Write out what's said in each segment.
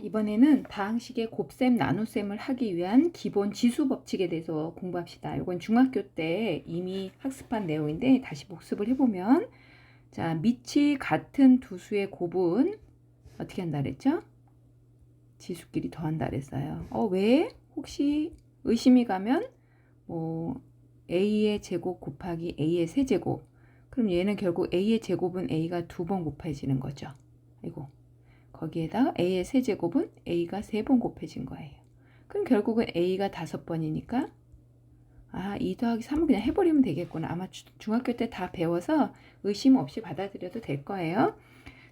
이번에는 다항식의 곱셈, 나눗셈을 하기 위한 기본 지수 법칙에 대해서 공부합시다. 이건 중학교 때 이미 학습한 내용인데 다시 복습을 해보면, 자, 밑이 같은 두 수의 곱은 어떻게 한다 그랬죠? 지수끼리 더한다 그랬어요. 왜? 혹시 의심이 가면 a의 제곱 곱하기 a의 세제곱, 그럼 얘는 결국 a의 제곱은 a가 두 번 곱해지는 거죠. 이거 거기에다가 a의 세제곱은 a가 3번 곱해진 거예요. 그럼 결국은 a가 5번이니까 2 더하기 3은 그냥 해버리면 되겠구나. 아마 중학교 때 다 배워서 의심 없이 받아들여도 될 거예요.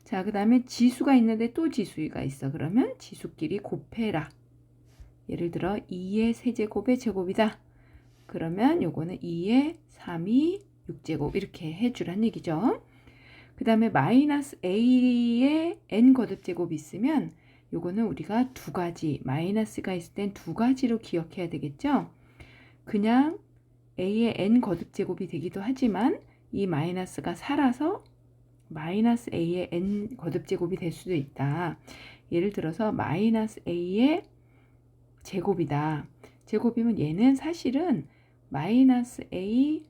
자, 그 다음에 지수가 있는데 또 지수가 있어. 그러면 지수끼리 곱해라. 예를 들어 2의 세제곱의 제곱이다. 그러면 요거는 2의 3이 6제곱 이렇게 해주란 얘기죠. 그 다음에 마이너스 a의 n 거듭제곱이 있으면 요거는 우리가 두 가지, 마이너스가 있을 땐 두 가지로 기억해야 되겠죠. 그냥 a의 n 거듭제곱이 되기도 하지만 이 마이너스가 살아서 마이너스 a의 n 거듭제곱이 될 수도 있다. 예를 들어서 마이너스 a의 제곱이다. 제곱이면 얘는 사실은 마이너스 a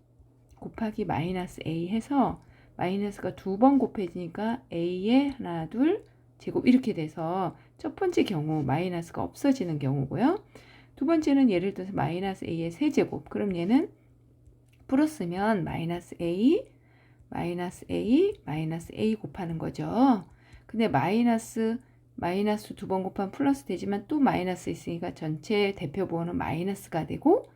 곱하기 마이너스 a 해서 마이너스가 두 번 곱해지니까 a의 하나, 둘, 제곱 이렇게 돼서 첫 번째 경우 마이너스가 없어지는 경우고요. 두 번째는 예를 들어서 마이너스 a의 세제곱. 그럼 얘는 풀었으면 마이너스 a, 마이너스 a, 마이너스 a 곱하는 거죠. 근데 마이너스 두 번 곱하면 플러스 되지만 또 마이너스 있으니까 전체 대표번호는 마이너스가 되고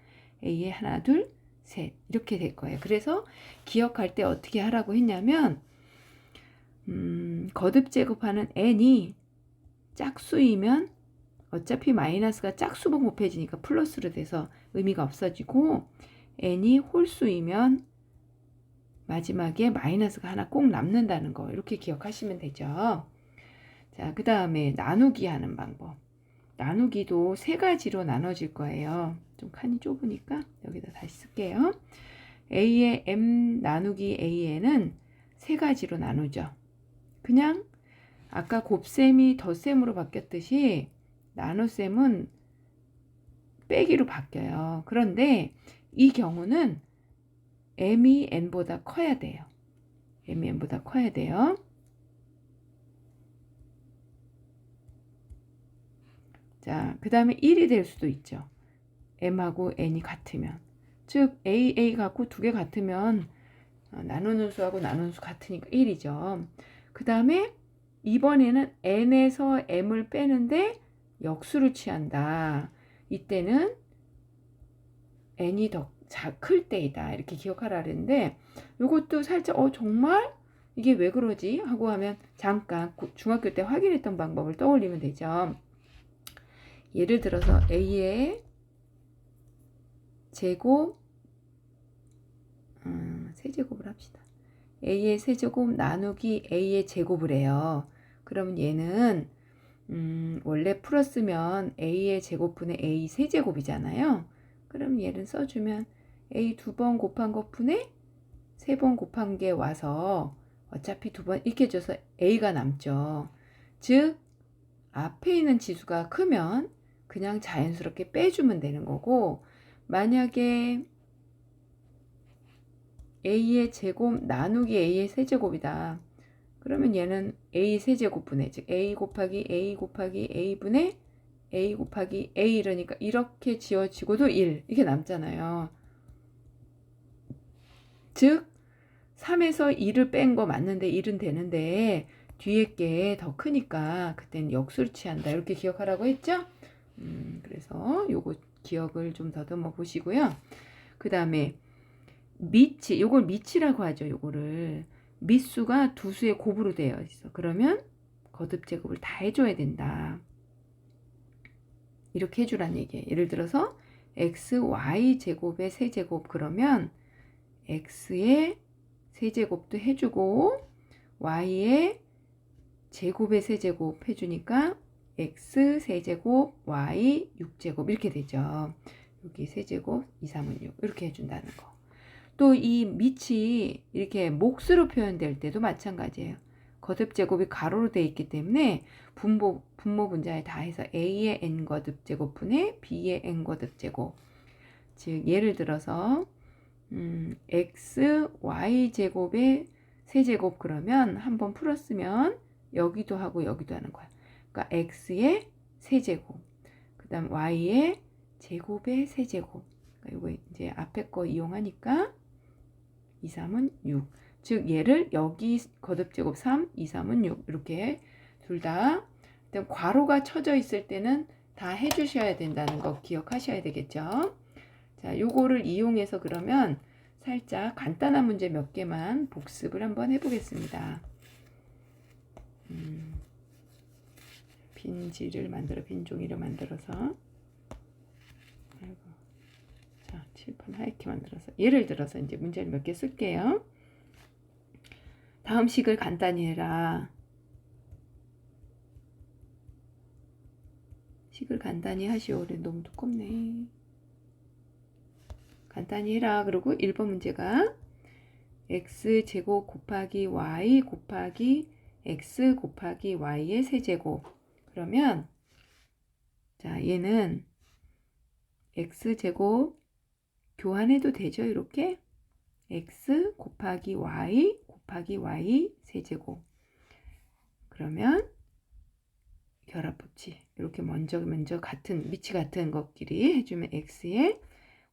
a의 하나, 둘, 셋 이렇게 될 거예요. 그래서 기억할 때 어떻게 하라고 했냐면 거듭 제곱하는 n이 짝수이면 어차피 마이너스가 짝수번 곱해지니까 플러스로 돼서 의미가 없어지고 n이 홀수이면 마지막에 마이너스가 하나 꼭 남는다는 거 이렇게 기억하시면 되죠. 자, 그 다음에 나누기 하는 방법. 나누기도 세 가지로 나눠질 거예요. 좀 칸이 좁으니까 여기다 다시 쓸게요. a의 m 나누기 a에는 세 가지로 나누죠. 그냥 아까 곱셈이 덧셈으로 바뀌었듯이 나눗셈은 빼기로 바뀌어요. 그런데 이 경우는 m이 n보다 커야 돼요. m이 n보다 커야 돼요. 자, 그 다음에 1이 될 수도 있죠. m하고 n이 같으면. 즉 a 갖고 두 개 같으면 나누는 수하고 나누는 수 같으니까 1이죠. 그 다음에 이번에는 n에서 m을 빼는데 역수를 취한다. 이때는 n이 더 클 때이다. 이렇게 기억하라 그랬는데 이것도 살짝 정말 이게 왜 그러지? 하고 하면 잠깐 중학교 때 확인했던 방법을 떠올리면 되죠. 예를 들어서 a의 제곱 세제곱을 합시다. a의 세제곱 나누기 a의 제곱을 해요. 그러면 얘는 원래 풀었으면 a의 제곱분의 a 세제곱이잖아요. 그럼 얘는 써주면 a 두 번 곱한 것 분의 세 번 곱한 게 와서 어차피 두 번 이렇게 줘서 a가 남죠. 즉 앞에 있는 지수가 크면 그냥 자연스럽게 빼주면 되는 거고, 만약에 a의 제곱 나누기 a의 세제곱이다. 그러면 얘는 a 세제곱분의 즉 a 곱하기 a 곱하기 a분의 a 곱하기 a 이러니까 이렇게 지어지고도 1 이렇게 남잖아요. 즉 3에서 2를 뺀 거 맞는데 1은 되는데 뒤에 게 더 크니까 그때는 역수를 취한다. 이렇게 기억하라고 했죠? 그래서 요거 기억을 좀 더듬어 보시고요. 그 다음에 밑이, 요걸 밑이라고 하죠. 요거를 밑수가 두 수의 곱으로 되어 있어. 그러면 거듭 제곱을 다 해줘야 된다. 이렇게 해주란 얘기예요. 예를 들어서 x, y 제곱의 세제곱 그러면 x의 세제곱도 해주고 y의 제곱의 세제곱 해주니까 x 세제곱 y 6제곱 이렇게 되죠. 여기 세제곱 2, 3은 6 이렇게 해준다는 거. 또 이 밑이 이렇게 몫으로 표현될 때도 마찬가지예요. 거듭 제곱이 가로로 되어 있기 때문에 분모 분자에 다 해서 a의 n 거듭 제곱분의 b의 n 거듭 제곱. 즉 예를 들어서 x y 제곱의 세제곱 그러면 한번 풀었으면 여기도 하고 여기도 하는 거야. 그러니까 x의 세제곱, 그 다음 y의 제곱의 세제곱. 그러니까 이거 이제 앞에 거 이용하니까 2, 3은 6. 즉 얘를 여기 거듭제곱 3, 2, 3은 6 이렇게 둘 다 괄호가 쳐져 있을 때는 다 해주셔야 된다는 거 기억하셔야 되겠죠. 자, 요거를 이용해서 그러면 살짝 간단한 문제 몇 개만 복습을 한번 해보겠습니다. 빈 종이를 만들어서 자, 칠판 하얗게 만들어서 예를 들어서 이제 문제를 몇 개 쓸게요. 다음 식을 간단히 해라. 식을 간단히 하시오. 그래, 너무 두껍네. 간단히 해라. 그리고 1번 문제가 x제곱 곱하기 y 곱하기 x 곱하기 y의 세제곱. 그러면 자, 얘는 x제곱 교환해도 되죠. 이렇게 x 곱하기 y 세제곱. 그러면 결합법칙 이렇게 먼저 같은 밑이 같은 것끼리 해주면 x의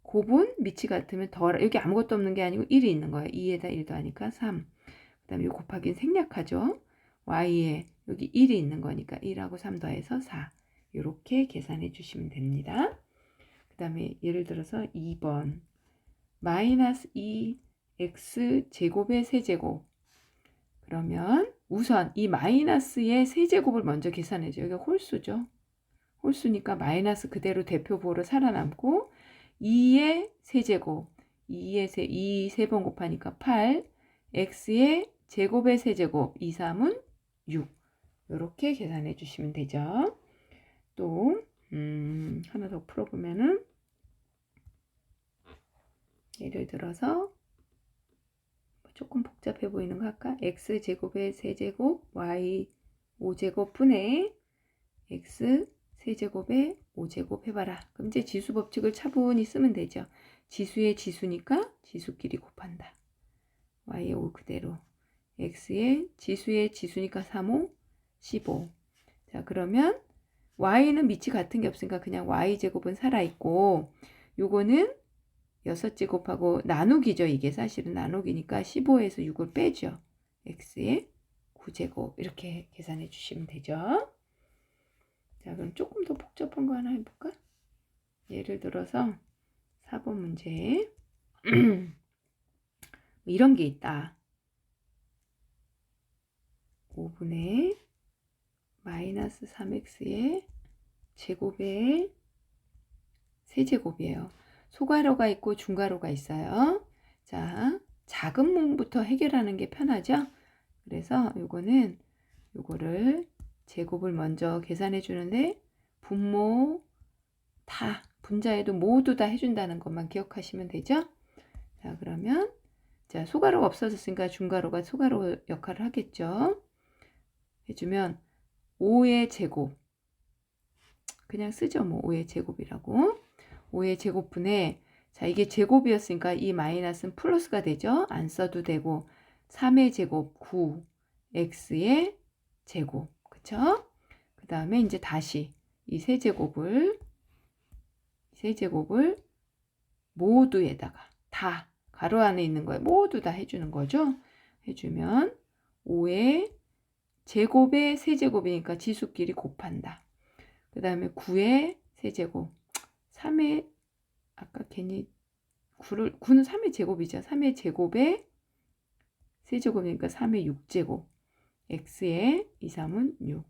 곱은 밑이 같으면 더 여기 아무것도 없는 게 아니고 1이 있는 거예요. 2에다 1도 하니까 3. 그 다음에 이 곱하기는 생략하죠. y에 여기 1이 있는 거니까 1하고 3 더해서 4. 이렇게 계산해 주시면 됩니다. 그 다음에 예를 들어서 2번 마이너스 2x 제곱의 세제곱. 그러면 우선 이 마이너스의 세제곱을 먼저 계산해줘. 여기가 홀수죠. 홀수니까 마이너스 그대로 대표보로 살아남고 2의 세제곱, 2 세 번 곱하니까 8, x의 제곱의 세제곱, 2, 3은 6. 이렇게 계산해 주시면 되죠. 또 하나 더 풀어보면은 예를 들어서 조금 복잡해 보이는 거 할까? x제곱의 세제곱, y 5제곱 분의 x 세제곱의 5제곱 해봐라. 그럼 이제 지수 법칙을 차분히 쓰면 되죠. 지수의 지수니까 지수끼리 곱한다. y의 5 그대로. x의 지수의 지수니까 3, 5, 15. 자, 그러면 y는 밑이 같은 게 없으니까 그냥 y제곱은 살아있고 요거는 6제곱하고 나누기죠. 이게 사실은 나누기니까 15에서 6을 빼죠. x의 9제곱 이렇게 계산해 주시면 되죠. 자, 그럼 조금 더 복잡한 거 하나 해볼까? 예를 들어서 4번 문제 이런 게 있다. 5분의 마이너스 3x의 제곱의 세제곱이에요. 소괄호가 있고 중괄호가 있어요. 자, 작은 몸부터 해결하는 게 편하죠? 그래서 요거를 제곱을 먼저 계산해 주는데 분모 다 분자에도 모두 다 해준다는 것만 기억하시면 되죠. 자, 그러면 자, 소괄호가 없어졌으니까 중괄호가 소괄호 역할을 하겠죠. 해주면 5의 제곱 그냥 쓰죠. 뭐 5의 제곱이라고. 5의 제곱분에 자, 이게 제곱이었으니까 이 마이너스는 플러스가 되죠. 안 써도 되고 3의 제곱 9 x의 제곱 그쵸? 그 다음에 이제 다시 이 세제곱을 모두에다가 다 가로 안에 있는 거에 모두 다 해주는 거죠. 해주면 5의 제곱의 세제곱이니까 지수끼리 곱한다. 그 다음에 9의 세제곱 3의 아까 괜히 9는 3의 제곱이죠. 3의 제곱의 세제곱이니까 3의 6제곱 x의 2, 3은 6.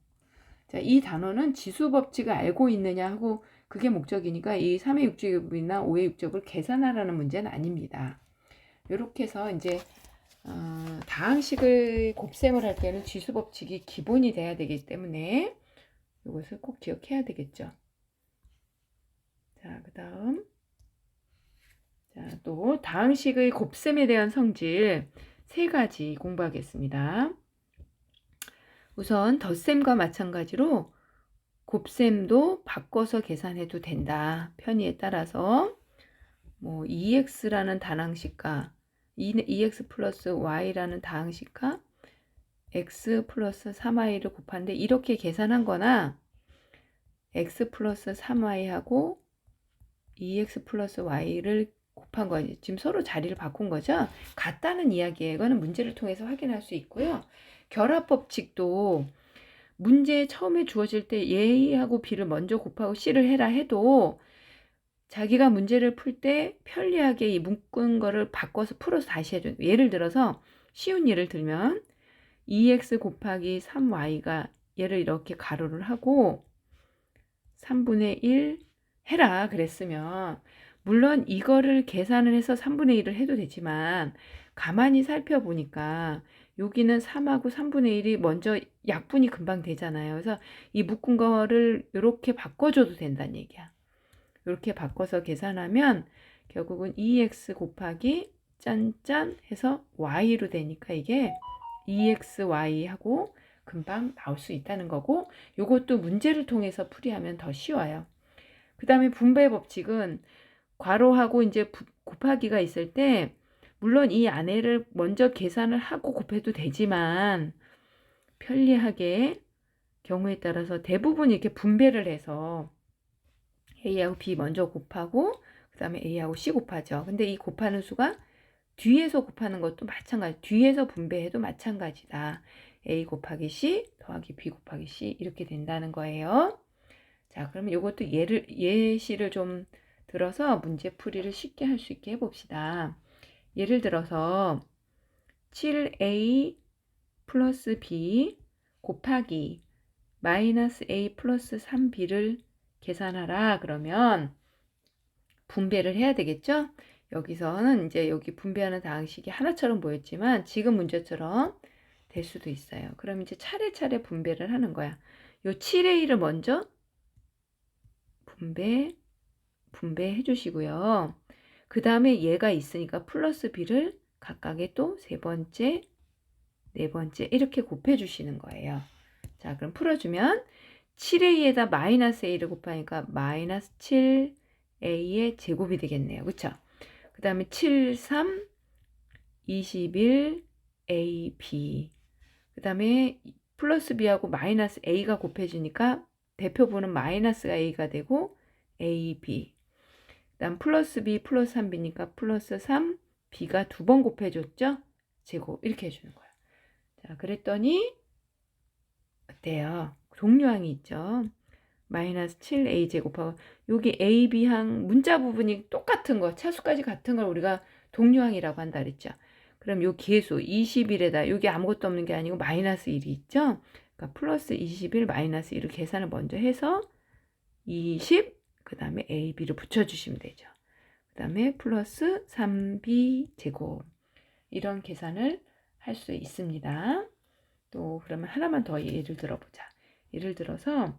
자, 이 단어는 지수 법칙을 알고 있느냐 하고 그게 목적이니까 이 3의 6제곱이나 5의 6제곱을 계산하라는 문제는 아닙니다. 이렇게 해서 이제 다항식을 곱셈을 할 때는 지수 법칙이 기본이 돼야 되기 때문에 이것을 꼭 기억해야 되겠죠. 자, 그 다음 자, 또 다항식의 곱셈에 대한 성질 3가지 공부하겠습니다. 우선 덧셈과 마찬가지로 곱셈도 바꿔서 계산해도 된다. 편의에 따라서 뭐 2x라는 단항식과 2x 플러스 y라는 다항식과 x 플러스 3y를 곱하는데 이렇게 계산한 거나 x 플러스 3y하고 2x 플러스 y를 곱한 거 지금 서로 자리를 바꾼 거죠. 같다는 이야기예요. 이거는 문제를 통해서 확인할 수 있고요. 결합 법칙도 문제 처음에 주어질 때 A하고 B를 먼저 곱하고 C를 해라 해도 자기가 문제를 풀 때 편리하게 이 묶은 거를 바꿔서 풀어서 다시 해줘요. 예를 들어서 쉬운 예를 들면 2x 곱하기 3y가 얘를 이렇게 가로를 하고 3분의 1 해라 그랬으면 물론 이거를 계산을 해서 3분의 1을 해도 되지만 가만히 살펴보니까 여기는 3하고 3분의 1이 먼저 약분이 금방 되잖아요. 그래서 이 묶은 거를 이렇게 바꿔줘도 된다는 얘기야. 이렇게 바꿔서 계산하면 결국은 2x 곱하기 짠짠 해서 y로 되니까 이게 2xy하고 금방 나올 수 있다는 거고, 이것도 문제를 통해서 풀이하면 더 쉬워요. 그 다음에 분배 법칙은 괄호하고 이제 곱하기가 있을 때 물론 이 안에를 먼저 계산을 하고 곱해도 되지만 편리하게 경우에 따라서 대부분 이렇게 분배를 해서 A하고 B 먼저 곱하고 그 다음에 A하고 C 곱하죠. 근데 이 곱하는 수가 뒤에서 곱하는 것도 마찬가지, 뒤에서 분배해도 마찬가지다. A 곱하기 C 더하기 B 곱하기 C 이렇게 된다는 거예요. 자, 그러면 이것도 예시를 좀 들어서 문제 풀이를 쉽게 할 수 있게 해봅시다. 예를 들어서 7A 플러스 B 곱하기 마이너스 A 플러스 3B를 계산하라. 그러면 분배를 해야 되겠죠? 여기서는 이제 여기 분배하는 다항식이 하나처럼 보였지만 지금 문제처럼 될 수도 있어요. 그럼 이제 차례차례 분배를 하는 거야. 요 7A를 먼저 분배해 주시고요. 그 다음에 얘가 있으니까 플러스 B를 각각의 또 세 번째, 네 번째 이렇게 곱해 주시는 거예요. 자, 그럼 풀어주면 7A에다 마이너스 A를 곱하니까 마이너스 7A의 제곱이 되겠네요. 그쵸? 그 다음에 7, 3, 21, AB. 그 다음에 플러스 B하고 마이너스 A가 곱해지니까 대표분은 마이너스가 A가 되고 AB. 그 다음 플러스 B 플러스 3B니까 플러스 3, B가 두 번 곱해줬죠? 제곱 이렇게 해주는 거예요. 자, 그랬더니 어때요? 동류항이 있죠? 마이너스 7A 제곱하고 여기 A, B항 문자 부분이 똑같은 거, 차수까지 같은 걸 우리가 동류항이라고 한다 그랬죠? 그럼 요 계수 21에다 여기 아무것도 없는 게 아니고 마이너스 1이 있죠? 그러니까 플러스 21 마이너스 1을 계산을 먼저 해서 20, 그 다음에 A, B를 붙여주시면 되죠. 그 다음에 플러스 3B 제곱 이런 계산을 할 수 있습니다. 또 그러면 하나만 더 예를 들어보자. 예를 들어서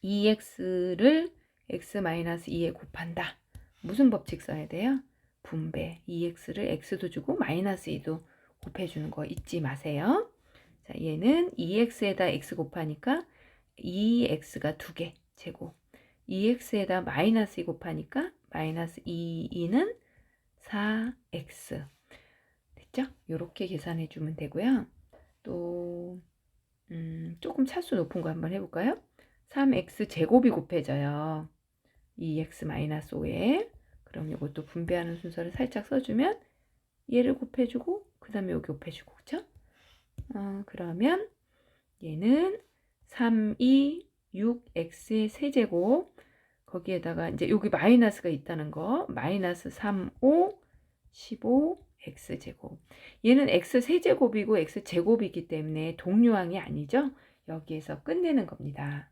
2x를 x-2에 곱한다. 무슨 법칙 써야 돼요? 분배. 2x를 x도 주고 마이너스 2도 곱해주는 거 잊지 마세요. 자, 얘는 2x에다 x 곱하니까 2x가 2개 제곱. 2x에다 마이너스 2 곱하니까 마이너스 2는 4x. 됐죠? 이렇게 계산해 주면 되고요. 또 조금 차수 높은 거 한번 해볼까요? 3x 제곱이 곱해져요. 2x-5에. 그럼 이것도 분배하는 순서를 살짝 써주면 얘를 곱해주고 그 다음에 여기 곱해주고 그쵸? 그러면 얘는 3, 2, 6x의 세제곱 거기에다가 이제 여기 마이너스가 있다는 거 마이너스 3, 5, 15 x제곱. 얘는 x 세제곱이고 x 제곱이기 때문에 동류항이 아니죠. 여기에서 끝내는 겁니다.